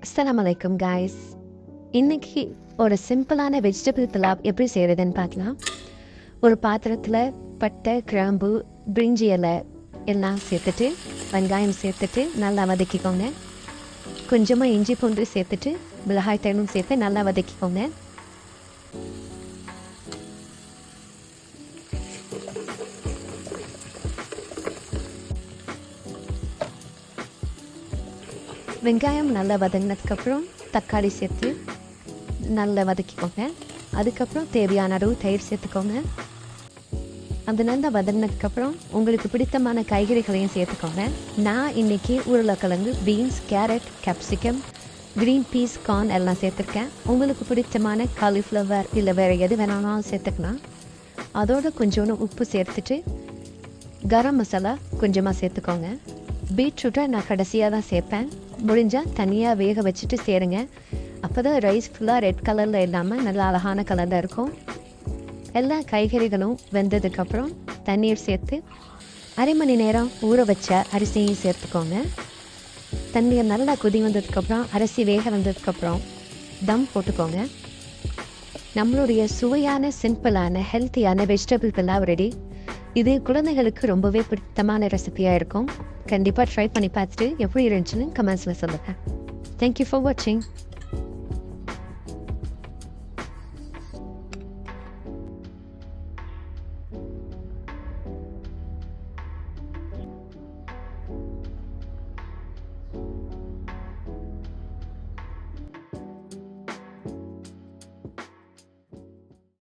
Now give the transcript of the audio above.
அஸ்ஸலாமு அலைக்கும் காய்ஸ். இன்றைக்கி ஒரு சிம்பிளான வெஜிடபிள் புலாவ் எப்படி செய்கிறதுன்னு பார்க்கலாம். ஒரு பாத்திரத்தில் பட்டை, கிராம்பு, பிரிஞ்சி இலை எல்லாம் சேர்த்துட்டு வெங்காயம் சேர்த்துட்டு நல்லா வதக்கிக்கோங்க. கொஞ்சமாக இஞ்சி பூண்டு சேர்த்துட்டு மிளகாய் தூளும் சேர்த்து நல்லா வதக்கிக்கோங்க. வெங்காயம் நல்லா வதங்கினதுக்கப்புறம் தக்காளி சேர்த்து நல்லா வதக்கிக்கோங்க. அதுக்கப்புறம் தேவையான அளவு தயிர் சேர்த்துக்கோங்க. அது நல்லா வதங்கினதுக்கப்புறம் உங்களுக்கு பிடித்தமான காய்கறிகளையும் சேர்த்துக்கோங்க. நான் இன்றைக்கி உருளைக்கிழங்கு, beans, carrot, capsicum, green peas, corn எல்லாம் சேர்த்துருக்கேன். உங்களுக்கு பிடித்தமான காலிஃப்ளவர் இல்லை வேறு எது வேணாலும் சேர்த்துக்கலாம். அதோடு கொஞ்சோண்டு உப்பு சேர்த்துட்டு கரம் மசாலா கொஞ்சமாக சேர்த்துக்கோங்க. பீட்ரூட்டை நான் கடைசியாக தான் சேர்ப்பேன். முடிஞ்சால் தனியாக வேக வச்சுட்டு சேருங்க. அப்போ தான் ரைஸ் ஃபுல்லாக ரெட் கலரில் இல்லாமல் நல்லா அழகான கலரில் இருக்கும். எல்லா காய்கறிகளும் வெந்ததுக்கப்புறம் தண்ணீர் சேர்த்து அரை மணி நேரம் ஊற வச்ச அரிசியும் சேர்த்துக்கோங்க. தண்ணீர் நல்லா கொதி வந்ததுக்கப்புறம் அரிசி வேக வந்ததுக்கப்புறம் தம் போட்டுக்கோங்க. நம்மளுடைய சுவையான, சிம்பிளான, ஹெல்த்தியான வெஜிடபிள் புலாவ் ரெடி. இது குழந்தைகளுக்கு ரொம்பவே பிடித்தமான ரெசிபியாக இருக்கும். கண்டிப்பாக ட்ரை பண்ணி பார்த்துட்டு எப்படி இருந்துச்சுன்னு கமெண்ட்ஸில் சொல்லுங்கள். தேங்க்யூ ஃபார் வாட்சிங்.